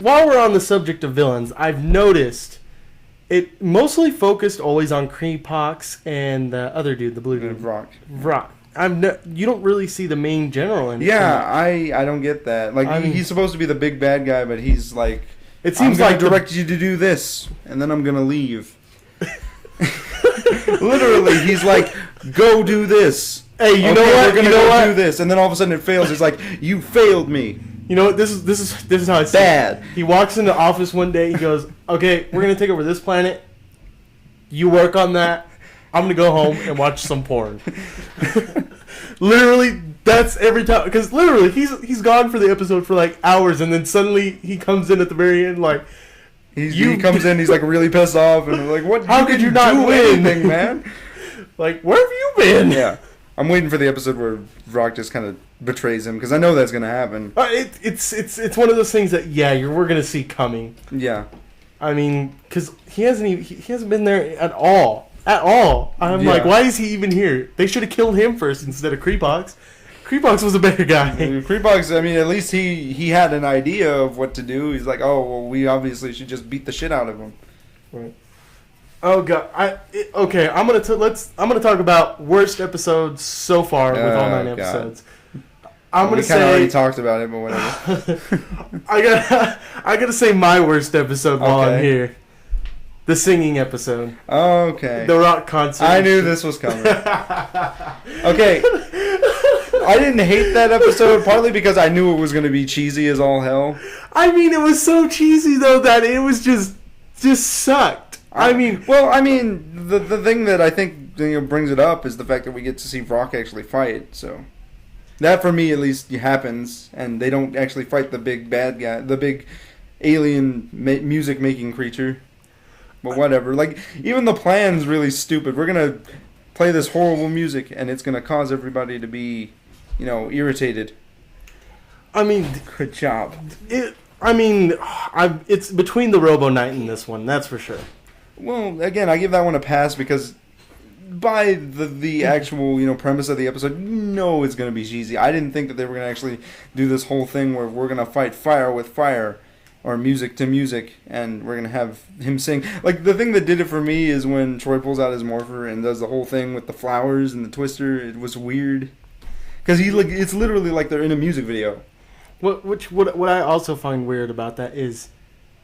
while we're on the subject of villains, I've noticed it mostly focused always on Kreepox and the other dude, the blue dude. Rock. You don't really see the main general in it. Yeah, I don't get that. Like, he's supposed to be the big bad guy, but he's like, it seems I'm like direct you to do this, and then I'm gonna leave. Literally, he's like, go do this. Hey, you know what? We're gonna go do this, and then all of a sudden it fails. It's like, you failed me. You know what? This is how it's bad. He walks into the office one day. He goes, "Okay, we're gonna take over this planet. You work on that. I'm gonna go home and watch some porn." Literally, that's every time. Because literally, he's gone for the episode for like hours, and then suddenly he comes in at the very end like. He comes in. He's like really pissed off, and like, "What? How could you not win, anything, man?" Like, where have you been? Yeah, I'm waiting for the episode where Rock just kind of betrays him because I know that's gonna happen. It's one of those things that we're gonna see coming. Yeah, I mean, because he hasn't been there at all. I'm like, why is he even here? They should have killed him first instead of Kreepox. Kreepox was a better guy. Kreepox, I mean, at least he had an idea of what to do. He's like, oh, well, we obviously should just beat the shit out of him. Right. Oh god. Okay. I'm gonna talk about worst episodes so far with all 9 episodes. I'm gonna say. We already talked about it, but whatever. I gotta say my worst episode while I'm here. The singing episode. Okay. The rock concert. I knew this was coming. Okay. I didn't hate that episode, partly because I knew it was going to be cheesy as all hell. I mean, it was so cheesy, though, that it was just sucked. The thing that I think brings it up is the fact that we get to see Rock actually fight, so... That, for me, at least, happens, and they don't actually fight the big bad guy, the big alien music-making creature. But whatever. Like, even the plan's really stupid. We're going to play this horrible music, and it's going to cause everybody to be, irritated. I mean... Good job. It's between the Robo Knight and this one, that's for sure. Well, again, I give that one a pass because by the actual, premise of the episode, it's going to be cheesy. I didn't think that they were going to actually do this whole thing where we're going to fight fire with fire. Or music to music, and we're going to have him sing. Like, the thing that did it for me is when Troy pulls out his morpher and does the whole thing with the flowers and the twister. It was weird. Because it's literally like they're in a music video. What I also find weird about that is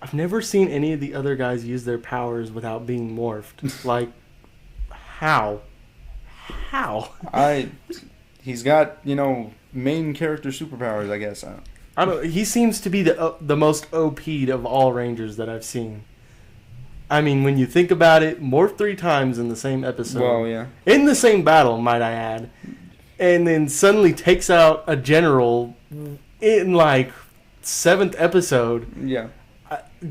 I've never seen any of the other guys use their powers without being morphed. Like, how? He's got, main character superpowers, I guess. He seems to be the most OP'd of all Rangers that I've seen. I mean, when you think about it, morphed 3 times in the same episode. Well, yeah. In the same battle, might I add. And then suddenly takes out a general in, 7th episode. Yeah.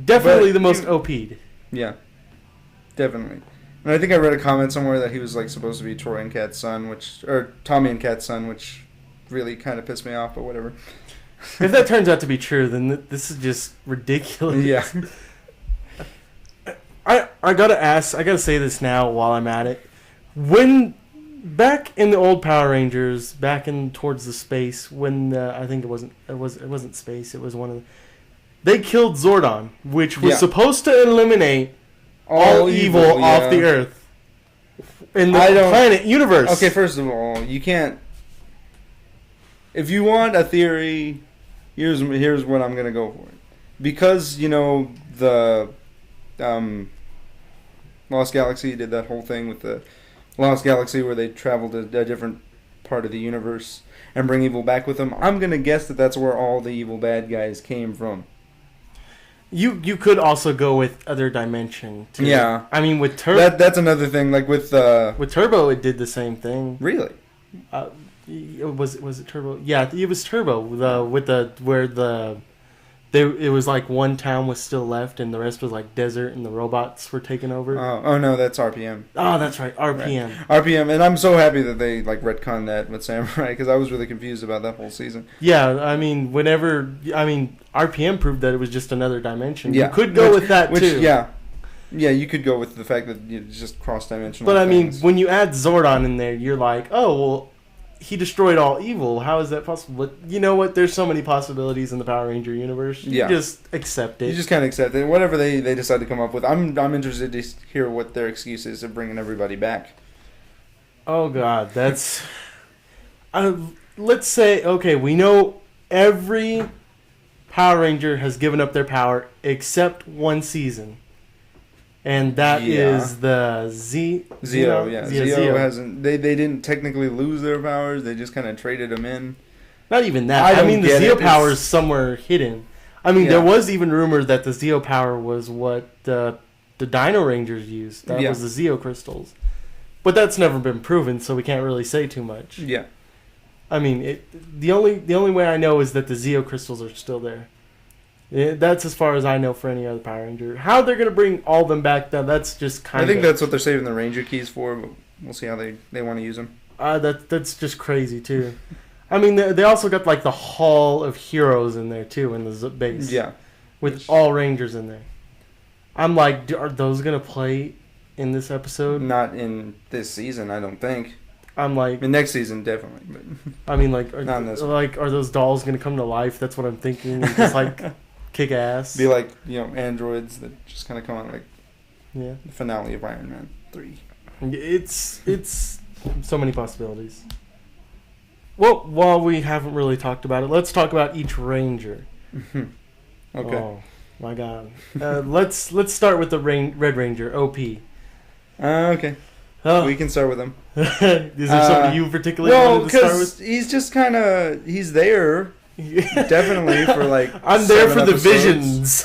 Definitely the most OP'd. Yeah. Definitely. And I think I read a comment somewhere that he was, supposed to be Troy and Kat's son, or Tommy and Kat's son, which really kind of pissed me off, but whatever. If that turns out to be true, then this is just ridiculous. Yeah. I gotta say this now while I'm at it. When back in the old Power Rangers, back in towards the space, when I think it wasn't space, it was one of the, they killed Zordon, which was supposed to eliminate all evil off the Earth in the planet universe. Okay, first of all, you can't. If you want a theory, here's what I'm gonna go for. Because the Lost Galaxy did that whole thing with the Lost Galaxy where they traveled to a different part of the universe and bring evil back with them. I'm gonna guess that that's where all the evil bad guys came from. You could also go with other dimension too. Yeah. I mean with Turbo. That's another thing. Like with Turbo, it did the same thing. Really. Was it Turbo? Yeah, it was Turbo. It was like one town was still left and the rest was like desert and the robots were taking over. Oh no, that's RPM. Oh, that's right, RPM. Right. RPM, and I'm so happy that they retconned that with Samurai because I was really confused about that whole season. Yeah, I mean, RPM proved that it was just another dimension. Yeah. You could go with that too. Yeah, you could go with the fact that it's just cross-dimensional. But I mean, when you add Zordon in there, you're like, oh well. he destroyed all evil. How is that possible? But you know what? There's so many possibilities in the Power Ranger universe. You just accept it. You just can't accept it. Whatever they decide to come up with. I'm interested to hear what their excuse is of bringing everybody back. Oh, God. That's... let's say, okay, we know every Power Ranger has given up their power except one season. And that is the Zeo, yeah. Zeo hasn't... They didn't technically lose their powers. They just kind of traded them in. Not even that. I mean, the Zeo power is somewhere hidden. I mean, there was even rumor that the Zeo power was what the Dino Rangers used. That was the Zeo crystals. But that's never been proven, so we can't really say too much. Yeah. I mean, the only way I know is that the Zeo crystals are still there. That's as far as I know for any other Power Ranger. How they're going to bring all of them back, that's just kind of... I think that's what they're saving the Ranger keys for, but we'll see how they want to use them. That's just crazy, too. I mean, they also got, like, the Hall of Heroes in there, too, in the base. Yeah. With all Rangers in there. I'm like, are those going to play in this episode? Not in this season, I don't think. I'm like... In next season, definitely. But I mean, like, not in this are those dolls going to come to life? That's what I'm thinking. Just, like, kick ass. Be like, androids that just kind of come out like the finale of Iron Man 3. It's so many possibilities. Well, while we haven't really talked about it, let's talk about each Ranger. Okay. Oh, my God. Let's start with the Red Ranger, OP. Okay. Oh. We can start with him. Is there somebody you particularly wanted to start with? He's just kind of... He's there, definitely, for like I'm there for the episodes. visions.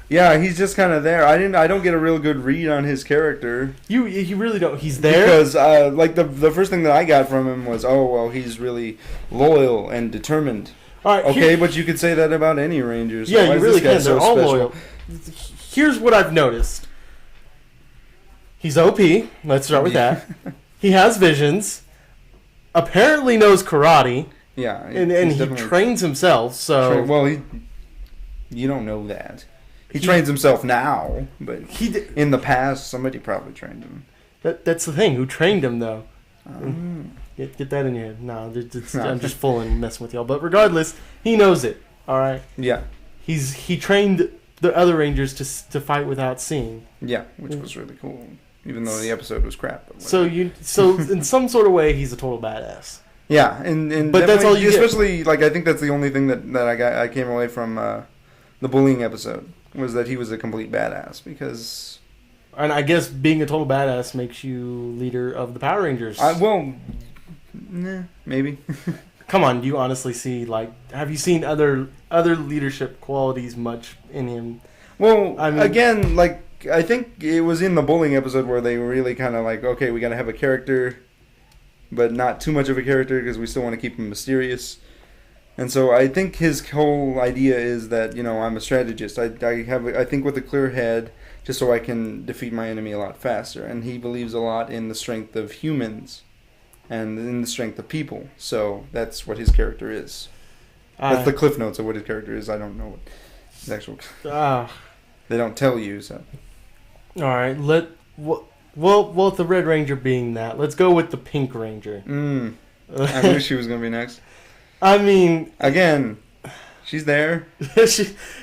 Yeah, he's just kind of there. I don't get a real good read on his character. You really don't. He's there? Because, like, the first thing that I got from him was, oh, well, he's really loyal and determined. All right, okay, but you could say that about any Rangers. So yeah, you really can. They're all special? loyal. Here's what I've noticed. He's OP. Let's start with that. He has visions. Apparently knows karate. Yeah. And he trains himself, so... Well, you don't know that. He trains himself now, but in the past, somebody probably trained him. That's the thing. Who trained him, though? Get that in your head. No, I'm just fooling, messing with y'all. But regardless, he knows it. All right. Yeah. He trained the other Rangers to fight without seeing. Yeah, which was really cool, even though the episode was crap. So in some sort of way, he's a total badass. Yeah, and but that's all you especially get. Like I think that's the only thing that I came away from the bullying episode was that he was a complete badass because. And I guess being a total badass makes you leader of the Power Rangers. Maybe. Come on, do you honestly see, have you seen other leadership qualities much in him? Well, I mean, again, I think it was in the bullying episode where they really kind of okay, we got to have a character, but not too much of a character because we still want to keep him mysterious. And so I think his whole idea is that, I'm a strategist. I think with a clear head, just so I can defeat my enemy a lot faster. And he believes a lot in the strength of humans and in the strength of people. So that's what his character is. That's the cliff notes of what his character is. I don't know what his actual... They don't tell you, so... All right, well, with the Red Ranger being that, let's go with the Pink Ranger. I knew she was going to be next. I mean... Again, she's there.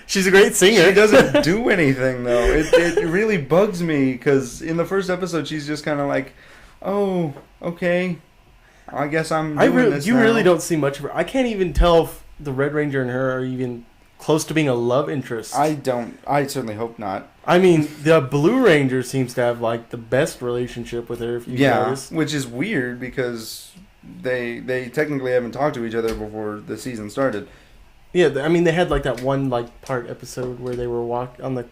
She's a great singer. She doesn't do anything, though. It really bugs me, because in the first episode, she's just kind of like, oh, okay, I guess I'm doing this You now. really don't see much of her. I can't even tell if the Red Ranger and her are even close to being a love interest. I certainly hope not. I mean, the Blue Ranger seems to have, the best relationship with her, if you notice. Which is weird, because... They technically haven't talked to each other before the season started. Yeah, I mean, they had that one part episode where they were on the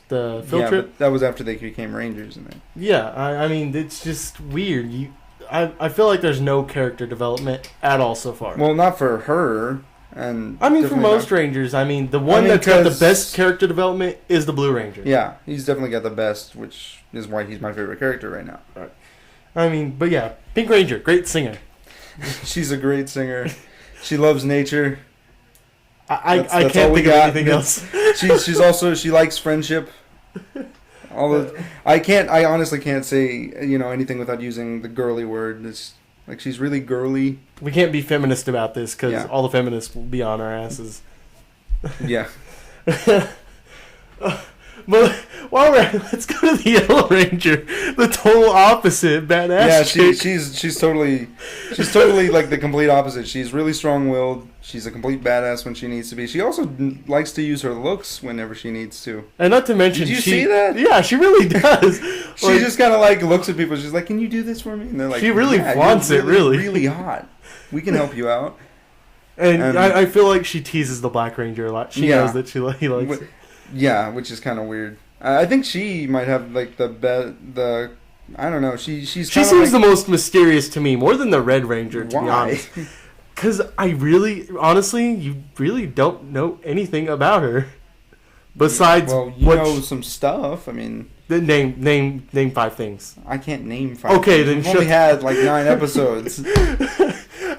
field trip. But that was after they became Rangers, and then. Yeah, I mean, it's just weird. I feel like there's no character development at all so far. Well, not for her, and I mean for most Rangers. I mean, the one that's got the best character development is the Blue Ranger. Yeah, he's definitely got the best, which is why he's my favorite character right now. Right. I mean, but yeah, Pink Ranger, great singer. She's a great singer. She loves nature. I can't think of anything else. She likes friendship. I honestly can't say anything without using the girly word. Like, she's really girly. We can't be feminist about this because Yeah. all the feminists will be on our asses. Yeah. But while we're let's go to the Yellow Ranger, the total opposite badass. Yeah, chick. she's totally like the complete opposite. She's really strong-willed. She's a complete badass when she needs to be. She also likes to use her looks whenever she needs to. And not to mention, Did you see that? Yeah, she really does. She Like, just kind of like looks at people. She's like, "Can you do this for me?" And they're like, She really "Yeah, wants you're it, really." really hot. We can help you out." and I feel like she teases the Black Ranger a lot. She Yeah. knows that he likes it. Yeah, which is kind of weird. I think she might have like the I don't know. She She kinda seems like, the most mysterious to me, more than the Red Ranger, to be why? honest. Because honestly, you really don't know anything about her. Besides, well, you know some stuff. I mean, name 5 things. I can't name 5. Okay, things. then We've shut- only had like 9 episodes.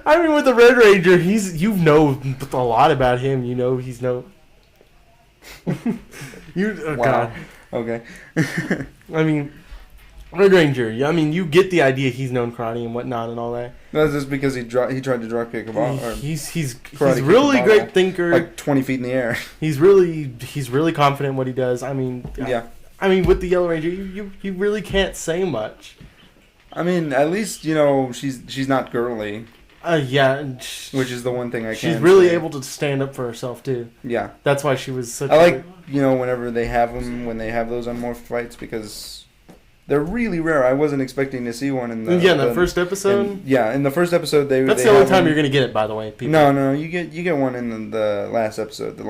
I mean, with the Red Ranger, you know a lot about him. You know he's no. Oh Wow. God. Okay. I mean, Red Ranger. I mean, you get the idea. He's known karate and whatnot and all that. That's just because he tried to drop kick a ball. Or He's karate kick really a great ball, thinker. like 20 feet in the air. He's really confident in what he does. I mean, Yeah. I mean, with the Yellow Ranger, you really can't say much. I mean, at least you know she's not girly, Yeah, and which is the one thing I she's can. really say. able to stand up for herself too. Yeah. That's why she was such. I like whenever they have them when they have those unmorphed fights because they're really rare. I wasn't expecting to see one in the in the first episode. in the first episode That's they the only have time one- you're gonna get it, by the way. People. No, you get one in the last episode, the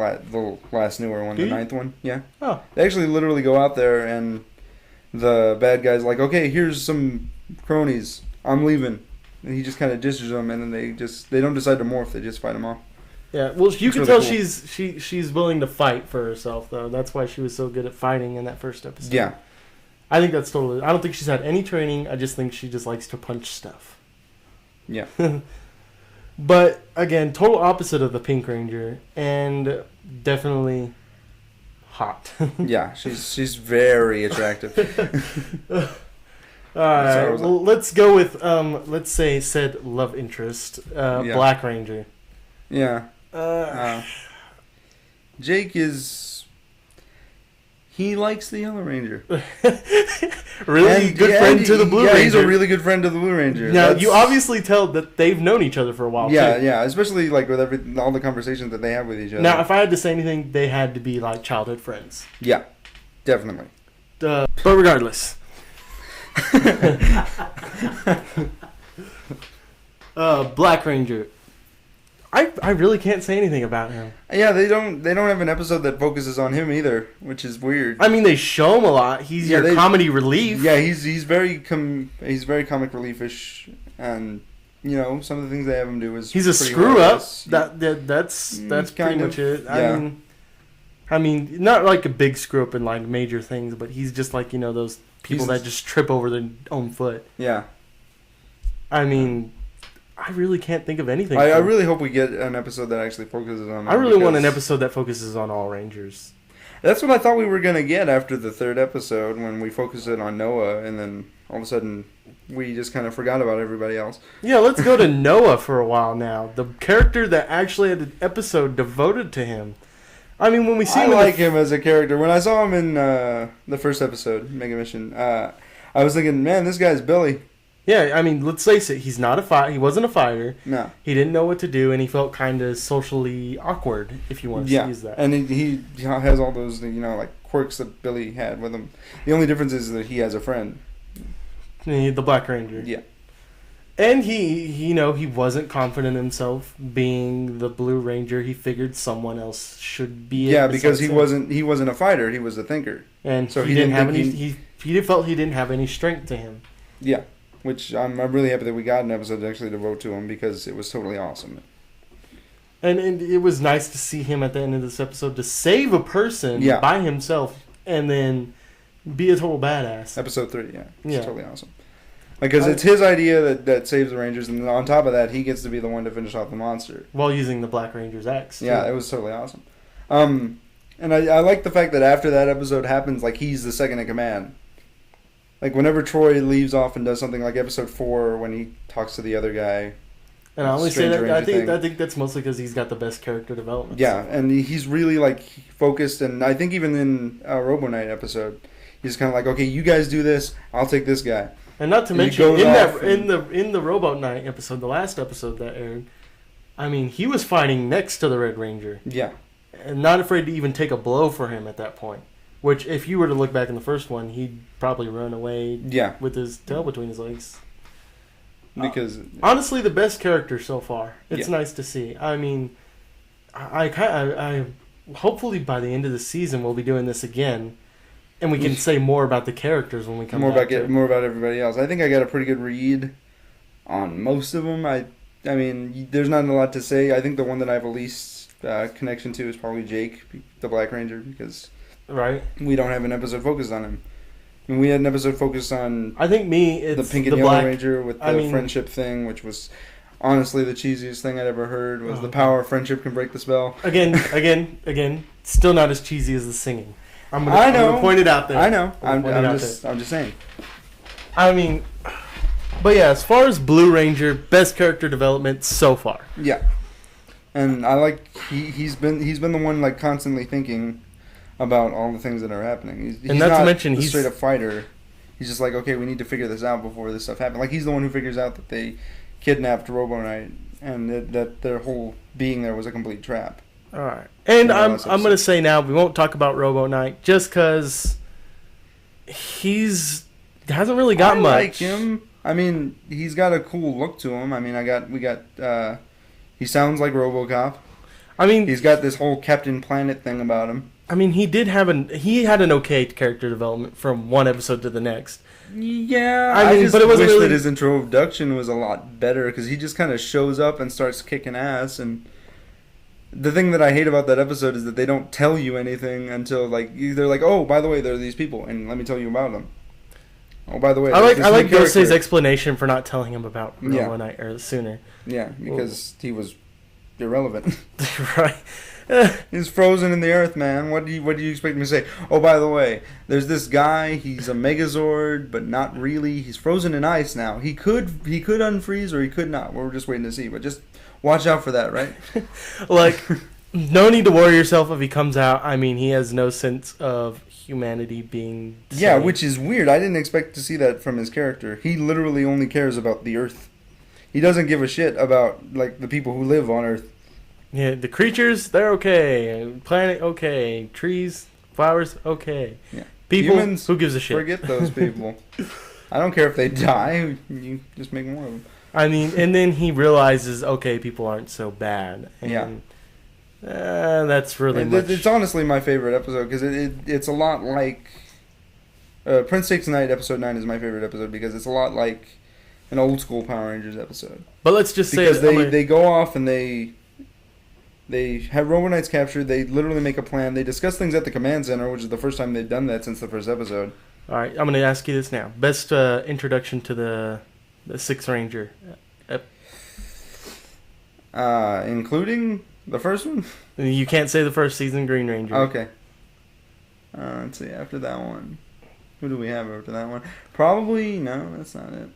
last newer one, Do the you? 9th one. Yeah. Oh, They actually literally go out there and the bad guy's like, okay, here's some cronies. I'm leaving. And he just kind of dishes them, and then they don't decide to morph. They just fight them off. yeah. Well, you It's can really tell cool. she's willing to fight for herself, though. That's why she was so good at fighting in that first episode. Yeah. I think that's totally. I don't think she's had any training. I just think she just likes to punch stuff. Yeah. But again, total opposite of the Pink Ranger, and definitely hot. Yeah. She's very attractive. All right, Sorry, was well, let's go with let's say said love interest, Yeah. Black Ranger. Yeah. Uh, Jake he likes the Yellow Ranger. really And- good yeah, friend and to the Blue Ranger. Yeah, he's a really good friend to the Blue Ranger. Now That's- you obviously tell that they've known each other for a while. Yeah, too. yeah, especially like with all the conversations that they have with each other. Now, if I had to say anything, they had to be like childhood friends. Yeah, definitely. But regardless, Black Ranger. I really can't say anything about him. Yeah, they don't have an episode that focuses on him either, which is weird. I mean, they show him a lot. He's Yeah, your comedy relief. Yeah, he's very comic reliefish, and some of the things they have him do is He's a pretty screw up. hilarious. That's pretty kind much of, it. yeah. I mean, not like a big screw up in like major things, but he's just like those people He's- that just trip over their own foot. Yeah, I mean, I really can't think of anything. I for- really hope we get an episode that actually focuses on. I him really want an because episode that focuses on all Rangers. That's what I thought we were gonna get after the 3rd episode when we focused it on Noah, and then all of a sudden we just kind of forgot about everybody else. Yeah, let's go to Noah for a while now. The character that actually had an episode devoted to him. I mean, when we see I him, like him as a character. When I saw him in the first episode, Mega Mission, I was thinking, man, this guy's Billy. Yeah, I mean, let's face it. He's not a fight. He wasn't a fighter. No. He didn't know what to do, and he felt kind of socially awkward, if you want to use that. And he has all those like quirks that Billy had with him. The only difference is that he has a friend. The Black Ranger. Yeah. And he wasn't confident in himself being the Blue Ranger. He figured someone else should be it. Yeah, because besides him. he wasn't a fighter. He was a thinker. And so he he didn't didn't have think any. He felt he didn't have any strength to him. Yeah. Which I'm really happy that we got an episode to actually devote to him because it was totally awesome. And it was nice to see him at the end of this episode to save a person Yeah. by himself and then be a total badass. Episode 3, yeah. It's Yeah. totally awesome. Because it's his idea that saves the Rangers, and on top of that, he gets to be the one to finish off the monster. While using the Black Ranger's axe. Yeah, it was totally awesome. And I like the fact that after that episode happens, like, he's the second in command. like whenever Troy leaves off and does something like episode 4 when he talks to the other guy. And I only say Stranger that Ranger I think that's mostly because he's got the best character development. Yeah, and he's really like focused, and I think even in Robo Knight episode, he's kind of like, okay, you guys do this, I'll take this guy. And not to And he mention goes off in the Robo Knight episode, the last episode that aired, I mean, he was fighting next to the Red Ranger. Yeah. And not afraid to even take a blow for him at that point. Which, if you were to look back in the first one, he'd probably run away with his tail between his legs. Because honestly, the best character so far. It's nice to see. I mean, I hopefully by the end of the season we'll be doing this again, and we can say more about the characters when we come back. More about everybody else. I think I got a pretty good read on most of them. I mean, there's not a lot to say. I think the one that I have the least connection to is probably Jake, the Black Ranger, because we don't have an episode focused on him. I mean, we had an episode focused on I think the Pink and Yellow Ranger with the friendship thing, which was honestly the cheesiest thing I'd ever heard. Was the power of friendship can break the spell. Again, still not as cheesy as the singing. I'm gonna point it out there. I know. I'm just saying. I mean, but yeah, as far as Blue Ranger, best character development so far. Yeah, and I like he's been the one like constantly thinking about all the things that are happening. He's not to mention he's straight up fighter. He's just like, okay, we need to figure this out before this stuff happens. Like he's the one who figures out that they kidnapped Robo Knight and that their whole being there was a complete trap. All right, and I'm gonna say now we won't talk about Robo Knight just because hasn't really got much. I like him. I mean, he's got a cool look to him. I mean, he sounds like RoboCop. I mean, he's got this whole Captain Planet thing about him. I mean, he had an okay character development from one episode to the next. Yeah, I mean, but it wasn't really that his introduction was a lot better because he just kind of shows up and starts kicking ass. And the thing that I hate about that episode is that they don't tell you anything until like they're like, oh, by the way, there are these people, and let me tell you about them. Oh, by the way, I like Dulce's explanation for not telling him about Robo Knight sooner. Yeah, because he was irrelevant. Right. He's frozen in the earth, man. What do you expect me to say? Oh, by the way, there's this guy. He's a Megazord, but not really. He's frozen in ice now. He could unfreeze or he could not. We're just waiting to see. But just watch out for that, right? Like, no need to worry yourself if he comes out. I mean, he has no sense of humanity being saved. Yeah, which is weird. I didn't expect to see that from his character. He literally only cares about the earth. He doesn't give a shit about like the people who live on Earth. Yeah, the creatures, they're okay. Planet, okay. Trees, flowers, okay. Yeah. People, humans, who gives a shit? Forget those people. I don't care if they die. You just make more of them. I mean, and then he realizes, okay, people aren't so bad. And, yeah. That's really much. It's honestly my favorite episode because it's a lot like... Prince Takes the Night, episode 9 is my favorite episode because it's a lot like an old school Power Rangers episode. But let's just say... Because they go off and they have Robo Knights captured. They literally make a plan. They discuss things at the command center, which is the first time they've done that since the first episode. All right, I'm going to ask you this now. Best introduction to the Sixth Ranger? Including the first one? You can't say the first season Green Ranger. Okay. Let's see, after that one. Who do we have after that one? Probably, no, that's not it.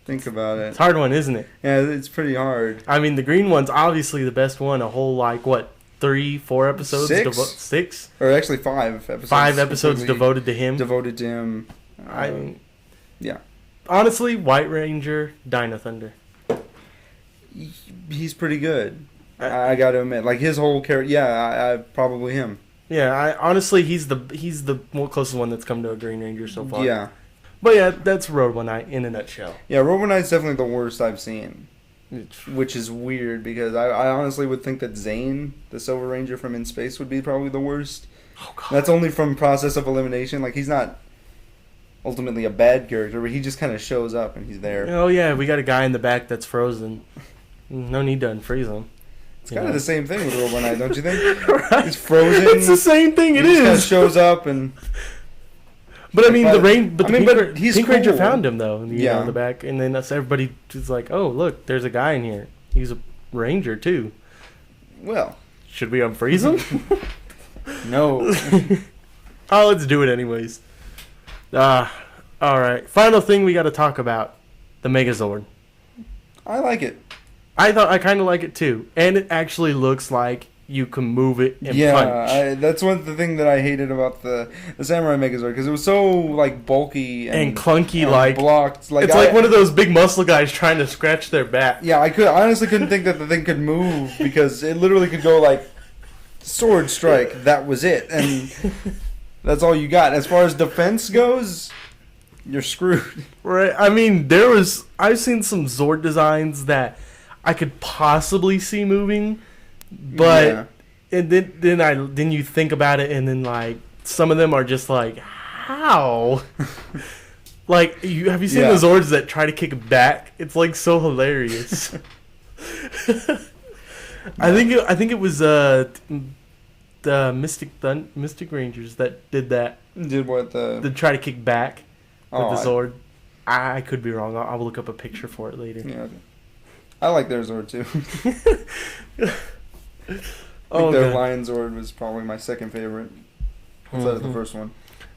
Think about it. It's a hard one, isn't it? Yeah, it's pretty hard. I mean, the green one's obviously the best one. A whole, 3-4 episodes? 6? Or actually 5 episodes. 5 episodes devoted to him? Devoted to him. I mean... Yeah. Honestly, White Ranger, Dino Thunder. He's pretty good. I got to admit. Like, his whole character... Yeah, probably him. Yeah, honestly, he's the closest one that's come to a Green Ranger so far. Yeah. But yeah, that's Robo Knight in a nutshell. Yeah, Robo Knight's definitely the worst I've seen. Which is weird, because I honestly would think that Zane, the Silver Ranger from In Space, would be probably the worst. Oh, God. That's only from process of elimination. Like, he's not ultimately a bad character, but he just kind of shows up and he's there. Oh, yeah, we got a guy in the back that's frozen. No need to unfreeze him. It's kind of the same thing with Robo Knight, don't you think? Right. He's frozen. It's the same thing, it is. He just kind of shows up and... But I mean, he's Pink Ranger cool. found him though, in the back, and then that's everybody just like, oh look, there's a guy in here. He's a ranger too. Well, should we unfreeze him? No. Oh, let's do it anyways. All right. Final thing we got to talk about: the Megazord. I like it. I kind of like it too, and it actually looks like you can move it and punch. That's one of the thing that I hated about the Samurai Megazord, because it was so like bulky and clunky, and like blocked. Like it's like one of those big muscle guys trying to scratch their back. Yeah, I honestly couldn't think that the thing could move, because it literally could go like sword strike. That was it, and that's all you got. As far as defense goes, you're screwed. Right. I mean, I've seen some Zord designs that I could possibly see moving, but and then you think about it, and then like some of them are just like, how? Like, have you seen the Zords that try to kick back? It's like so hilarious. I think it was the Mystic Rangers that did that. Did what the try to kick back with the Zord. I could be wrong. I'll look up a picture for it later. Yeah, I like their Zord too. I think their Lion Zord was probably my second favorite instead of the first one.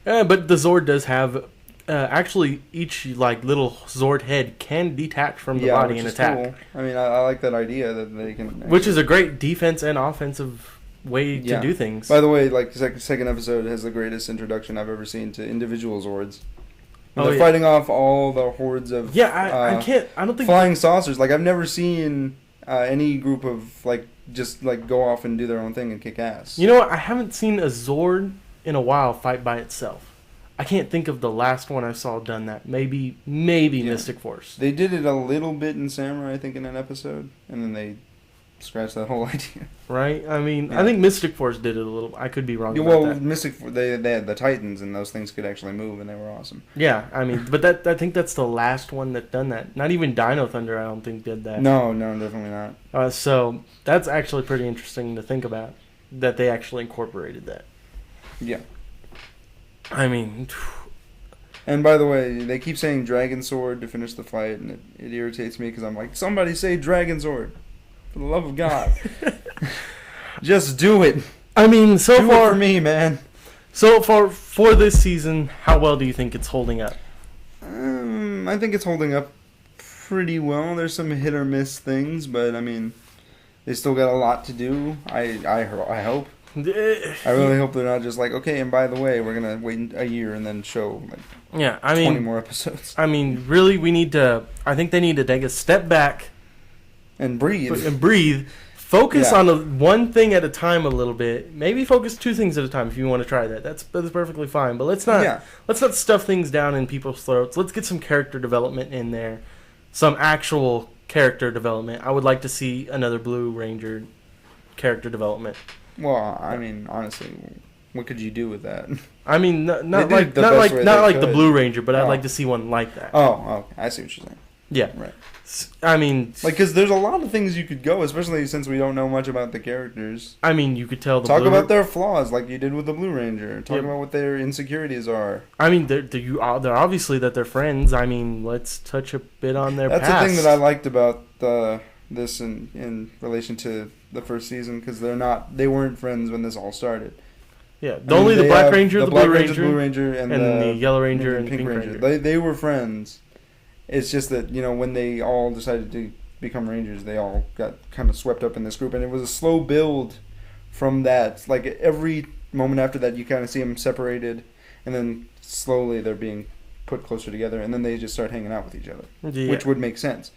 Yeah, but the Zord does have actually each like little Zord head can detach from the body and attack. Cool. I mean, I like that idea that they can. Which is a great defense and offensive way to do things. By the way, like the second episode has the greatest introduction I've ever seen to individual Zords. They're fighting off all the hordes of I don't think flying saucers. Like, I've never seen any group of just go off and do their own thing and kick ass. You know what? I haven't seen a Zord in a while fight by itself. I can't think of the last one I saw done that. Maybe Mystic Force. They did it a little bit in Samurai, I think, in an episode, and then they scratched that whole idea. Right? I mean, I think Mystic Force did it a little. I could be wrong about that. They had the Titans, and those things could actually move, and they were awesome. Yeah, I mean, but I think that's the last one that done that. Not even Dino Thunder, I don't think, did that. No, definitely not. So that's actually pretty interesting to think about, that they actually incorporated that. Yeah. I mean... And by the way, they keep saying Dragon Sword to finish the fight, and it irritates me, because I'm like, somebody say Dragon Sword. For the love of God. Just do it. I mean, do far... it for me, man. So far, for this season, how well do you think it's holding up? I think it's holding up pretty well. There's some hit or miss things, but, I mean, they still got a lot to do. I hope. I really hope they're not just like, okay, and by the way, we're going to wait a year and then show 20 more episodes. I mean, really, I think they need to take a step back. And breathe. Focus on one thing at a time a little bit. Maybe focus 2 things at a time if you want to try that. That's perfectly fine. But let's not stuff things down in people's throats. Let's get some character development in there. Some actual character development. I would like to see another Blue Ranger character development. Well, I mean, honestly, what could you do with that? I mean, not like the Blue Ranger, but I'd like to see one like that. Oh, I see what you're saying. Yeah. Right. I mean... because there's a lot of things you could go, especially since we don't know much about the characters. I mean, you could tell Talk about their flaws, like you did with the Blue Ranger. Talk about what their insecurities are. I mean, they're obviously that they're friends. I mean, let's touch a bit on their past. That's the thing that I liked about this in relation to the first season, because they weren't friends when this all started. Yeah, only the Black Ranger, the Blue Ranger, and the Yellow Ranger and Pink Ranger. They were friends. It's just that, when they all decided to become Rangers, they all got kind of swept up in this group. And it was a slow build from that. Like, every moment after that, you kind of see them separated. And then slowly they're being put closer together. And then they just start hanging out with each other. Yeah. Which would make sense.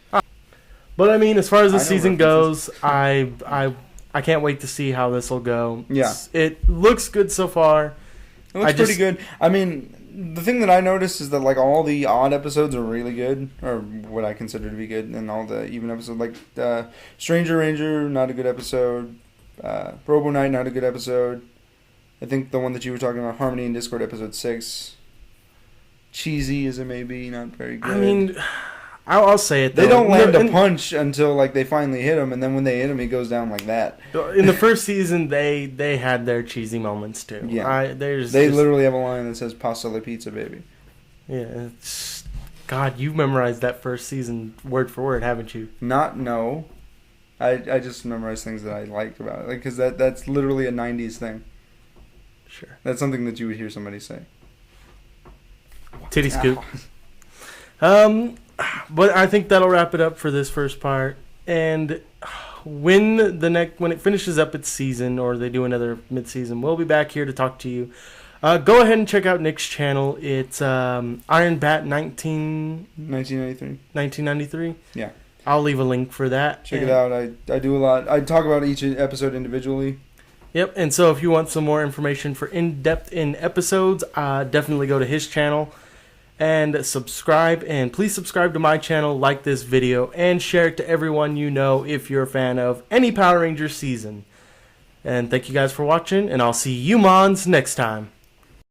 But, I mean, as far as the season goes, I can't wait to see how this will go. Yeah. It looks good so far. It looks pretty good. I mean... the thing that I noticed is that all the odd episodes are really good, or what I consider to be good, and all the even episodes, Stranger Ranger, not a good episode, Robo Knight, not a good episode. I think the one that you were talking about, Harmony in Discord, episode 6, cheesy as it may be, not very good. I mean, I'll say it though. They don't land a punch until they finally hit him, and then when they hit him, he goes down like that. In the first season, they had their cheesy moments too. Yeah, they literally have a line that says "Pasta la pizza, baby." Yeah, God, you've memorized that first season word for word, haven't you? No. I just memorized things that I liked about it, because that's literally a '90s thing. Sure. That's something that you would hear somebody say. Titty scoop. But I think that'll wrap it up for this first part. And when it finishes up its season, or they do another mid-season, we'll be back here to talk to you. Go ahead and check out Nick's channel. It's Iron Bat 1993. Yeah. I'll leave a link for that. Check it out. I do a lot. I talk about each episode individually. Yep. And so if you want some more information for in-depth in episodes, definitely go to his channel and subscribe. And please subscribe to my channel, like this video, and share it to everyone you know if you're a fan of any Power Rangers season. And thank you guys for watching, and I'll see you Mons next time.